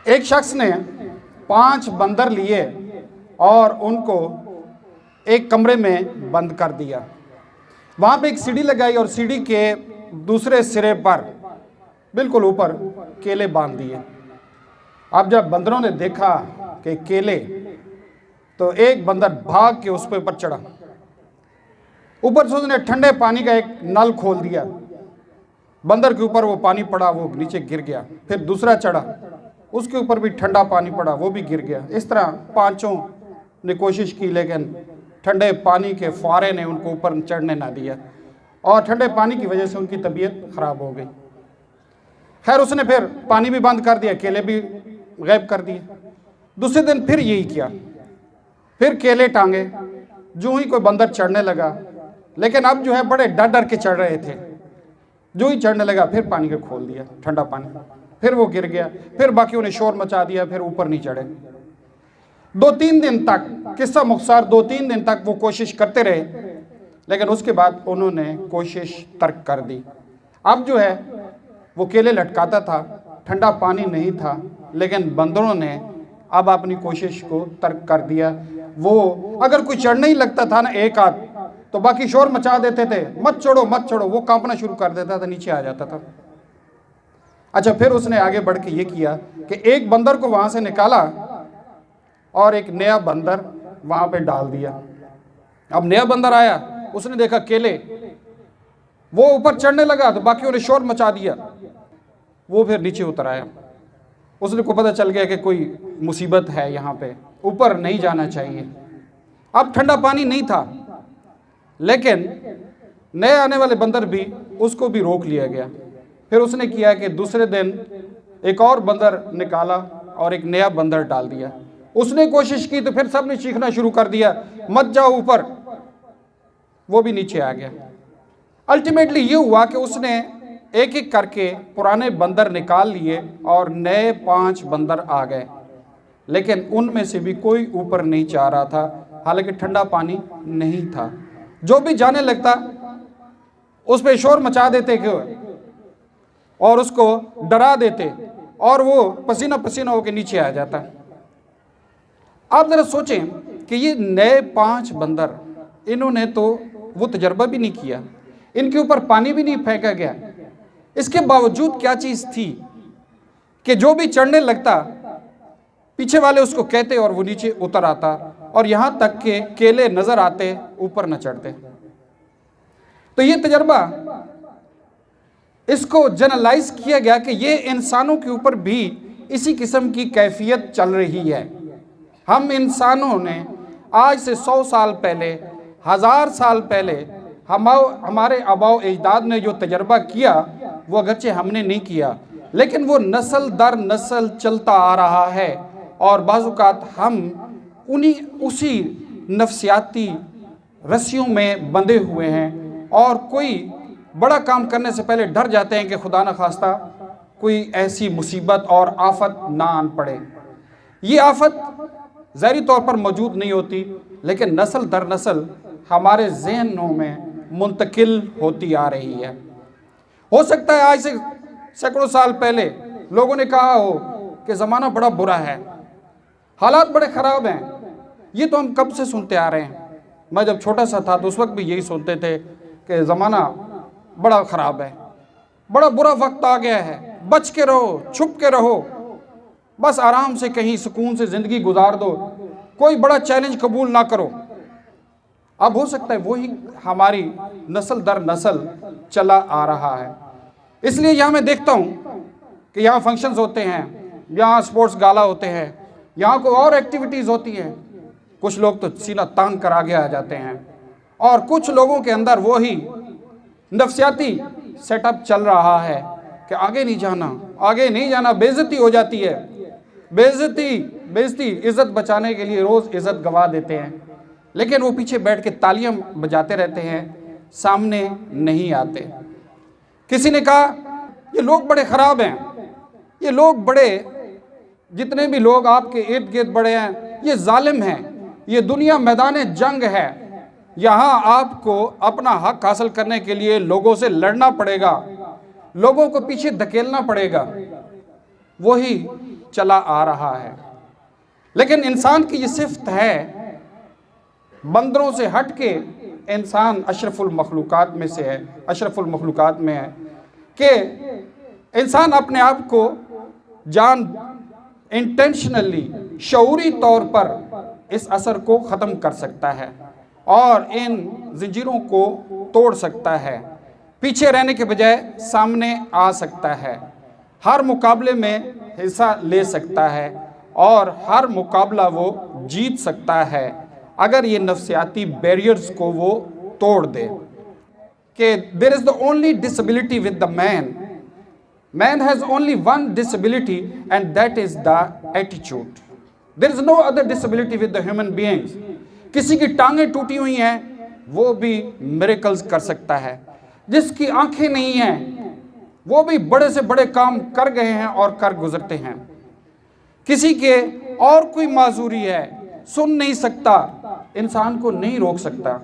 एक शख्स ने 5 बंदर लिए और उनको एक कमरे में बंद कर दिया। वहाँ पे एक सीढ़ी लगाई और सीढ़ी के दूसरे सिरे पर बिल्कुल ऊपर केले बांध दिए। अब जब बंदरों ने देखा कि केले, तो एक बंदर भाग के उस पे ऊपर चढ़ा। ऊपर से उसने ठंडे पानी का एक नल खोल दिया। बंदर के ऊपर वो पानी पड़ा, वो नीचे गिर गया। फिर दूसरा चढ़ा, उसके ऊपर भी ठंडा पानी पड़ा, वो भी गिर गया। इस तरह पांचों ने कोशिश की, लेकिन ठंडे पानी के फुहारे ने उनको ऊपर चढ़ने ना दिया और ठंडे पानी की वजह से उनकी तबीयत खराब हो गई। खैर, उसने फिर पानी भी बंद कर दिया, केले भी गायब कर दिए। दूसरे दिन फिर यही किया, फिर केले टांगे। जो ही कोई बंदर चढ़ने लगा, लेकिन अब जो है बड़े डर डर के चढ़ रहे थे। जो ही चढ़ने लगा फिर पानी को खोल दिया, ठंडा पानी, फिर वो गिर गया। फिर बाकियों ने शोर मचा दिया, फिर ऊपर नहीं चढ़े। 2-3 दिन तक, किस्सा मुख्तार 2-3 दिन तक वो कोशिश करते रहे, लेकिन उसके बाद उन्होंने कोशिश तर्क कर दी। अब जो है वो केले लटकाता था, ठंडा पानी नहीं था, लेकिन बंदरों ने अब अपनी कोशिश को तर्क कर दिया। वो अगर कोई चढ़ने ही लगता था ना एक आध, तो बाकी शोर मचा देते थे, मत छोड़ो मत छोड़ो। वो कांपना शुरू कर देता था, नीचे आ जाता था। अच्छा, फिर उसने आगे बढ़ के ये किया कि एक बंदर को वहां से निकाला और एक नया बंदर वहां पे डाल दिया। अब नया बंदर आया, उसने देखा केले, वो ऊपर चढ़ने लगा तो बाकियों ने शोर मचा दिया। वो फिर नीचे उतर आया। उसने को पता चल गया कि कोई मुसीबत है यहाँ पे, ऊपर नहीं जाना चाहिए। अब ठंडा पानी नहीं था, लेकिन नए आने वाले बंदर भी, उसको भी रोक लिया गया। फिर उसने किया कि दूसरे दिन एक और बंदर निकाला और एक नया बंदर डाल दिया। उसने कोशिश की तो फिर सबने चीखना शुरू कर दिया, मत जाओ ऊपर। वो भी नीचे आ गया। अल्टीमेटली ये हुआ कि उसने एक एक करके पुराने बंदर निकाल लिए और नए 5 बंदर आ गए, लेकिन उनमें से भी कोई ऊपर नहीं जा रहा था, हालांकि ठंडा पानी नहीं था। जो भी जाने लगता उस पर शोर मचा देते क्यों और उसको डरा देते और वो पसीना पसीना होकर नीचे आ जाता। आप जरा सोचें कि ये नए 5 बंदर, इन्होंने तो वो तजर्बा भी नहीं किया, इनके ऊपर पानी भी नहीं फेंका गया। इसके बावजूद क्या चीज़ थी कि जो भी चढ़ने लगता पीछे वाले उसको कहते और वो नीचे उतर आता, और यहाँ तक के केले नजर आते, ऊपर न चढ़ते। तो ये तजर्बा, इसको जनरलाइज किया गया कि ये इंसानों के ऊपर भी इसी किस्म की कैफियत चल रही है। हम इंसानों ने आज से 100 साल पहले, 1000 साल पहले हमारे आबाओ अजदाद ने जो तजर्बा किया, वो अगरचे हमने नहीं किया, लेकिन वो नस्ल दर नस्ल चलता आ रहा है। और बाज़-औक़ात हम उसी नफ्सियाती रस्सियों में बंधे हुए हैं और कोई बड़ा काम करने से पहले डर जाते हैं कि खुदा न खास्ता कोई ऐसी मुसीबत और आफत ना आन पड़े। ये आफत ज़ाहिरी तौर पर मौजूद नहीं होती, लेकिन नस्ल दर नस्ल हमारे ज़हनों में मुंतकिल होती आ रही है। हो सकता है आज से सैकड़ों साल पहले लोगों ने कहा हो कि ज़माना बड़ा बुरा है, हालात बड़े ख़राब हैं। ये तो हम कब से सुनते आ रहे हैं। मैं जब छोटा सा था तो उस वक्त भी यही सुनते थे कि ज़माना बड़ा ख़राब है, बड़ा बुरा वक्त आ गया है, बच के रहो, छुप के रहो, बस आराम से कहीं सुकून से ज़िंदगी गुजार दो, कोई बड़ा चैलेंज कबूल ना करो। अब हो सकता है वही हमारी नस्ल दर नस्ल चला आ रहा है। इसलिए यहाँ मैं देखता हूँ कि यहाँ फंक्शंस होते हैं, यहाँ स्पोर्ट्स गाला होते हैं, यहाँ कोई और एक्टिविटीज़ होती हैं। कुछ लोग तो सीना तान कर आगे आ जाते हैं और कुछ लोगों के अंदर वही नफ्सियाती सेटअप चल रहा है कि आगे नहीं जाना, आगे नहीं जाना, बेइज्जती हो जाती है। बेइज्जती इज़्ज़त बचाने के लिए रोज़ इज़्ज़त गवा देते हैं, लेकिन वो पीछे बैठ के तालियां बजाते रहते हैं, सामने नहीं आते। किसी ने कहा ये लोग बड़े ख़राब हैं, ये लोग बड़े, जितने भी लोग आपके इर्द गिर्द बड़े हैं, ये जालिम हैं, ये दुनिया मैदान जंग है, यहाँ आपको अपना हक हासिल करने के लिए लोगों से लड़ना पड़ेगा, लोगों को पीछे धकेलना पड़ेगा। वही चला आ रहा है। लेकिन इंसान की ये सिफ्त है, बंदरों से हट के इंसान अशरफुल मखलूकात में से है, अशरफुल मखलूकात में है कि इंसान अपने आप को जान इंटेंशनली, शऊरी तौर पर इस असर को ख़त्म कर सकता है और इन जंजीरों को तोड़ सकता है, पीछे रहने के बजाय सामने आ सकता है, हर मुकाबले में हिस्सा ले सकता है और हर मुकाबला वो जीत सकता है अगर ये नफ्सियाती बैरियर्स को वो तोड़ दे। कि there is the only disability with the man, man has only one disability and that is the attitude. There is no other disability with the human beings. किसी की टांगें टूटी हुई हैं वो भी मिरेकल्स कर सकता है, जिसकी आंखें नहीं हैं वो भी बड़े से बड़े काम कर गए हैं और कर गुजरते हैं। किसी के और कोई माजूरी है, सुन नहीं सकता, इंसान को नहीं रोक सकता।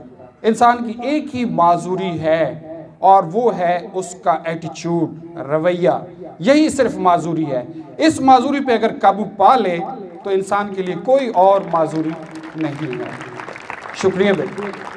इंसान की एक ही माजूरी है और वो है उसका एटीट्यूड, रवैया, यही सिर्फ माजूरी है। इस माजूरी पे अगर काबू पा ले तो इंसान के लिए कोई और माजूरी नहीं है। शुक्रिया बेटा।